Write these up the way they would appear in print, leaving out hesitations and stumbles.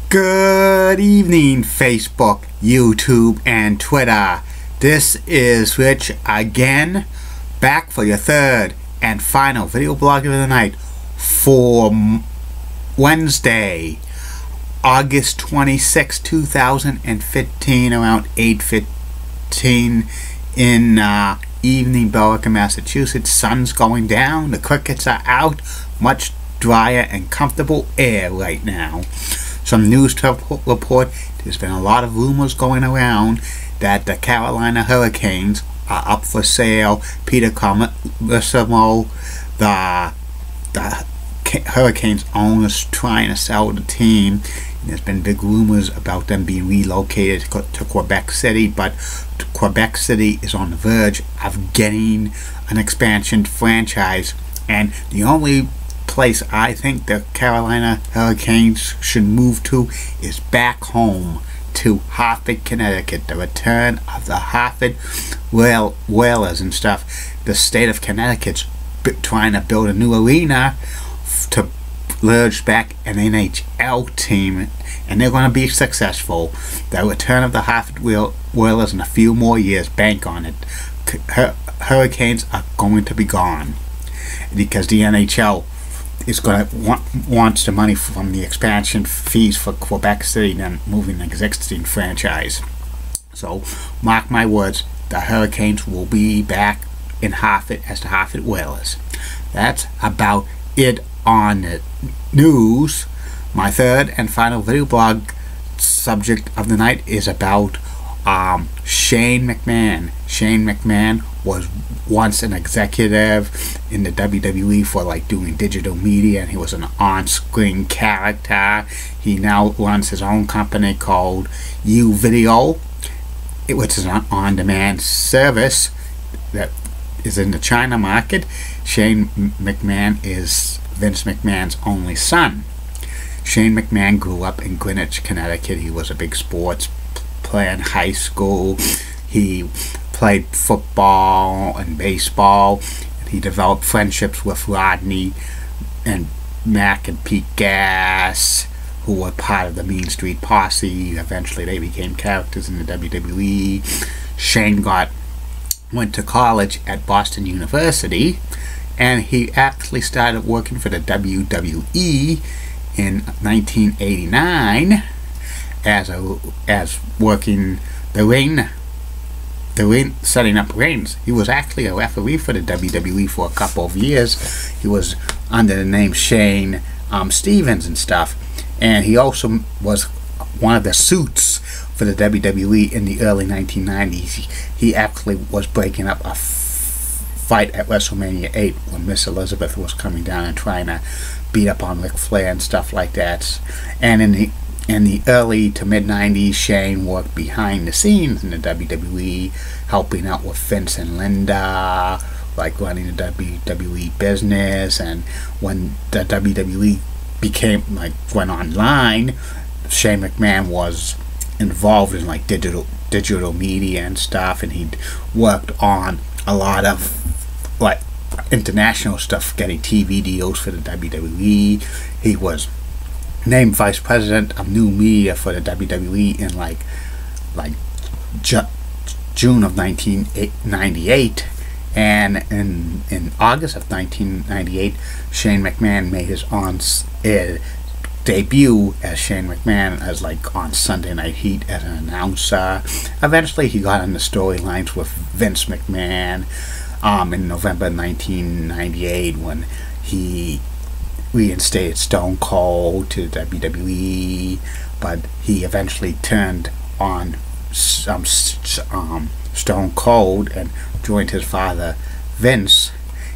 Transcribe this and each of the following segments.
Good evening, Facebook, YouTube, and Twitter. This is Rich again, back for your third and final video blog of the night for Wednesday, August 26, 2015, around 8:15 in evening Billerica, Massachusetts. Sun's going down, the crickets are out, much drier and comfortable air right now. Some news to report: there's been a lot of rumors going around that the Carolina Hurricanes are up for sale. Peter Carmissimo, the Hurricanes owners, trying to sell the team. There's been big rumors about them being relocated to Quebec City, but Quebec City is on the verge of getting an expansion franchise, and the only place I think the Carolina Hurricanes should move to is back home to Hartford, Connecticut. The return of the Hartford Whalers and stuff. The state of Connecticut's trying to build a new arena to lurch back an NHL team, and they're going to be successful. The return of the Hartford Whalers in a few more years, bank on it. Hurricanes are going to be gone because the NHL is going to wants the money from the expansion fees for Quebec City, then moving the existing franchise. So mark my words, the Hurricanes will be back in Hartford as the Hartford Whalers. That's about it on the news. My third and final video blog subject of the night is about Shane McMahon. Shane McMahon was once an executive in the WWE for like doing digital media, and he was an on-screen character. He now runs his own company called Video, which is an on-demand service that is in the China market. Shane McMahon is Vince McMahon's only son. Shane McMahon grew up in Greenwich, Connecticut. He was a big sports player in high school. He played football and baseball. He developed friendships with Rodney and Mac and Pete Gas, who were part of the Mean Street Posse. Eventually they became characters in the WWE. Shane went to college at Boston University, and he actually started working for the WWE in 1989 as working the ring, setting up rings. He was actually a referee for the WWE for a couple of years. He was under the name Shane Stevens and stuff, and he also was one of the suits for the WWE in the early 1990s. He actually was breaking up a fight at WrestleMania 8 when Miss Elizabeth was coming down and trying to beat up on Ric Flair and stuff like that. And in the early to mid-90s, Shane worked behind the scenes in the WWE, helping out with Vince and Linda, like running the WWE business. And when the WWE went online, Shane McMahon was involved in like digital media and stuff, and he'd worked on a lot of like international stuff, getting TV deals for the WWE. He was named vice president of new media for the WWE in like June of 1998, and in August of 1998, Shane McMahon made his on-air debut as Shane McMahon as like on Sunday Night Heat as an announcer. Eventually he got on the storylines with Vince McMahon in November 1998 when he reinstated Stone Cold to WWE, but he eventually turned on Stone Cold and joined his father Vince,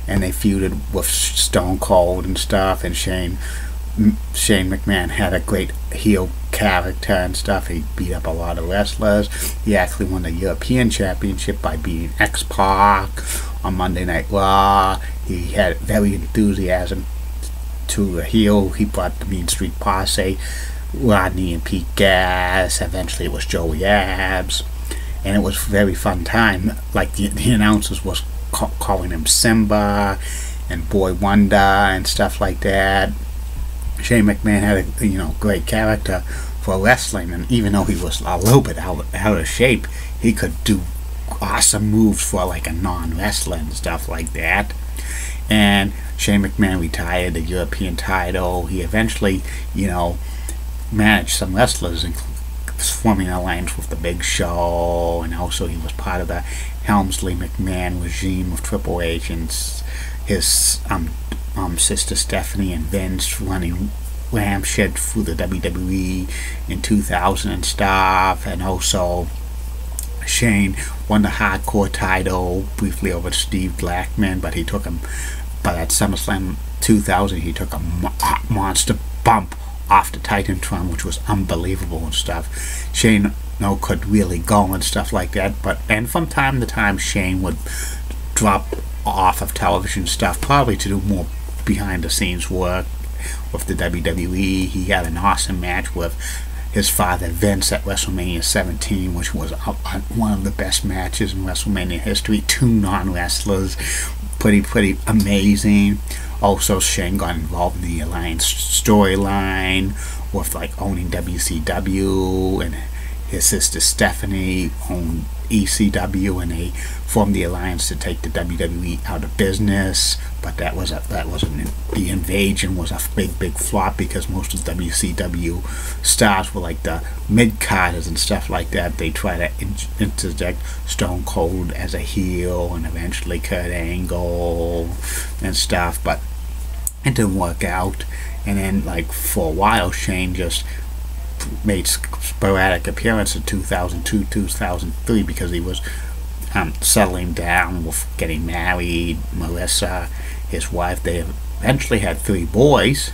and they feuded with Stone Cold and stuff. And Shane McMahon had a great heel character and stuff. He beat up a lot of wrestlers. He actually won the European Championship by beating X-Pac on Monday Night Raw. He had very enthusiasm to a heel. He brought the Mean Street Posse, Rodney and Pete Gas. Eventually it was Joey Abs, and it was a very fun time. Like the announcers was calling him Simba and Boy Wonder and stuff like that. Shane McMahon had a great character for wrestling, and even though he was a little bit out of shape, he could do awesome moves for like a non-wrestler and stuff like that. And Shane McMahon retired the European title. He eventually, managed some wrestlers, forming an alliance with the Big Show, and also he was part of the Helmsley McMahon regime of Triple H and his sister Stephanie and Vince running ramshed through the WWE in 2000 and stuff. And also Shane won the Hardcore title briefly over Steve Blackman, but at SummerSlam 2000 he took a monster bump off the Titantron, which was unbelievable and stuff. Shane could really go and stuff like that, and from time to time Shane would drop off of television stuff, probably to do more behind the scenes work with the WWE. He had an awesome match with his father Vince at WrestleMania 17, which was one of the best matches in WrestleMania history. Two non-wrestlers, pretty amazing. Also, Shane got involved in the Alliance storyline with owning WCW, and his sister Stephanie owned ECW, and they formed the Alliance to take the WWE out of business. But the invasion was a big flop, because most of WCW stars were like the mid-carders and stuff like that. They tried to interject Stone Cold as a heel, and eventually Kurt Angle and stuff, but it didn't work out. And then for a while Shane just made sporadic appearances in 2002, 2003, because he was settling down with getting married. Melissa, his wife, they eventually had 3 boys,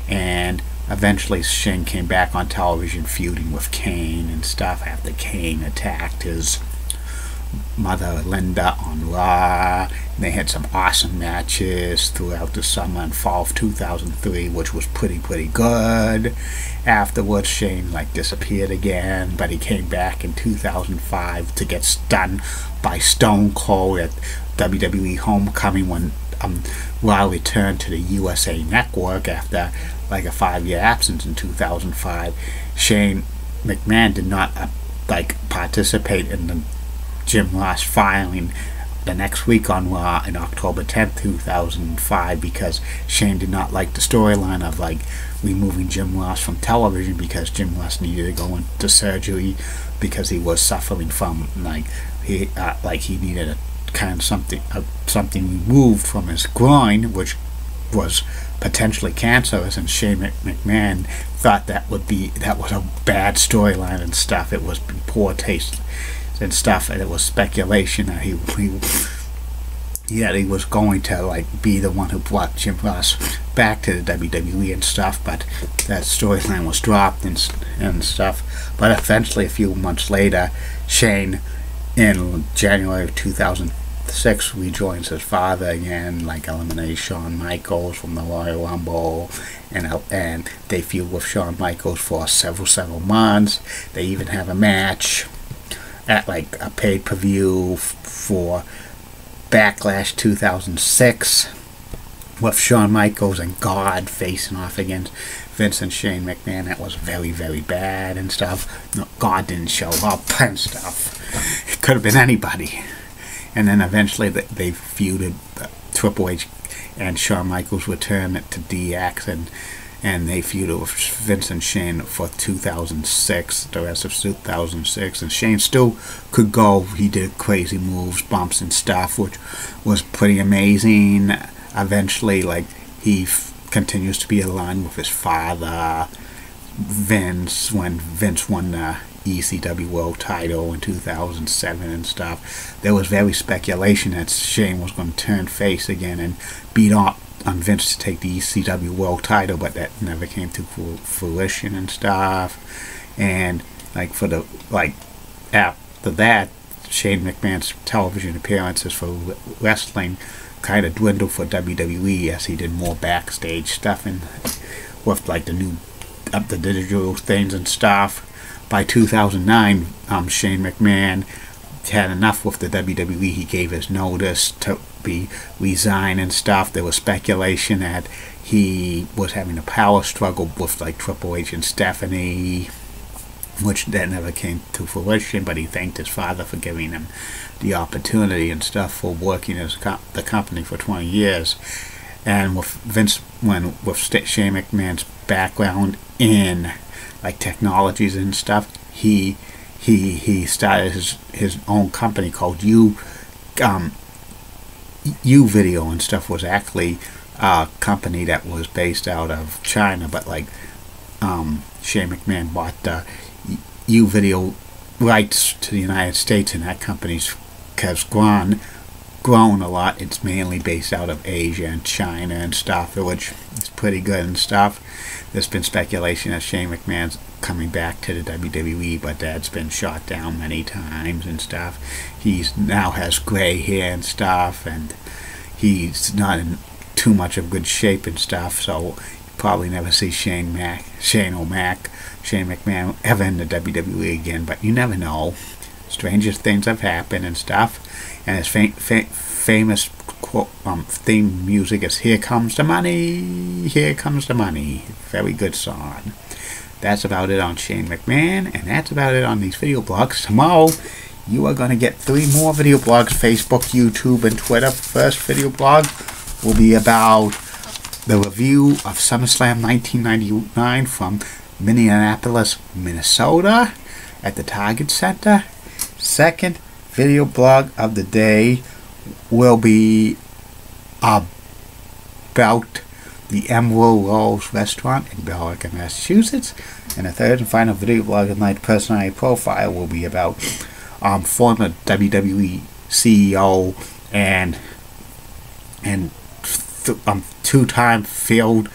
and eventually Shane came back on television feuding with Kane and stuff after Kane attacked his mother Linda on Raw. They had some awesome matches throughout the summer and fall of 2003, which was pretty good. Afterwards, Shane disappeared again, but he came back in 2005 to get stunned by Stone Cold at WWE Homecoming when Raw returned to the USA Network after a 5-year absence in 2005. Shane McMahon did not participate in the Jim Ross filing the next week on Raw in October 10th, 2005, because Shane did not like the storyline of removing Jim Ross from television, because Jim Ross needed to go into surgery because he was suffering from he needed a kind of something removed from his groin, which was potentially cancerous, and Shane McMahon thought that was a bad storyline and stuff. It was poor taste and stuff, and it was speculation that he was going to be the one who brought Jim Ross back to the WWE and stuff, but that storyline was dropped and stuff. But eventually, a few months later, Shane, in January of 2006, rejoins his father again, eliminates Shawn Michaels from the Royal Rumble, and they feud with Shawn Michaels for several months. They even have a match at a pay-per-view for Backlash 2006 with Shawn Michaels and God facing off against Vince and Shane McMahon. That was very bad and stuff. God didn't show up and stuff. It could have been anybody. And then eventually they feuded. Triple H and Shawn Michaels returned to DX, and they feuded with Vince and Shane for 2006, the rest of 2006, and Shane still could go. He did crazy moves, bumps and stuff, which was pretty amazing. Eventually, he continues to be aligned with his father, Vince, when Vince won the ECW World title in 2007 and stuff. There was very speculation that Shane was going to turn face again and beat up on Vince to take the ECW World title, but that never came to fruition and stuff. And after that, Shane McMahon's television appearances for wrestling kind of dwindled for WWE as he did more backstage stuff and with the digital things and stuff. By 2009, Shane McMahon had enough with the WWE. He gave his notice to be resign and stuff. There was speculation that he was having a power struggle with like Triple H and Stephanie, which that never came to fruition, but he thanked his father for giving him the opportunity and stuff for working as the company for 20 years. And with Vince, with Shane McMahon's background in like technologies and stuff, he started his own company called U Video and stuff. Was actually a company that was based out of China, but like Shane McMahon bought the U Video rights to the United States, and that company's has grown a lot. It's mainly based out of Asia and China and stuff, which is pretty good and stuff. There's been speculation that Shane McMahon's coming back to the WWE, but that's been shot down many times and stuff. He's now has gray hair and stuff, and he's not in too much of good shape and stuff, so you probably never see Shane McMahon ever in the WWE again, but you never know. Stranger things have happened and stuff. And his famous theme music is "Here Comes the Money, Here Comes the Money." Very good song. That's about it on Shane McMahon, and that's about it on these video blogs. Tomorrow, you are going to get 3 more video blogs: Facebook, YouTube, and Twitter. First video blog will be about the review of SummerSlam 1999 from Minneapolis, Minnesota, at the Target Center. Second video blog of the day will be about the Emerald Rose restaurant in Billerica, Massachusetts. And the third and final video blog of the night, personality profile, will be about former WWE CEO and two-time field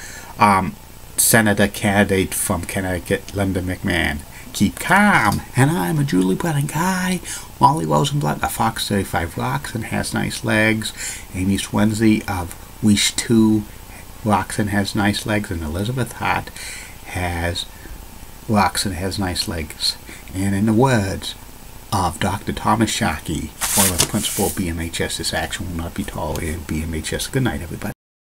senator candidate from Connecticut, Linda McMahon. Keep calm. And I'm a Julie Brennan guy. Molly Rosenblatt of Fox 35 Rocks and Has Nice Legs. Amy Swansea of Wish 2 Rocks and Has Nice Legs. And Elizabeth Hart has Rocks and Has Nice Legs. And in the words of Dr. Thomas Sharkey, former principal of BMHS, this action will not be tolerated. BMHS. Good night, everybody.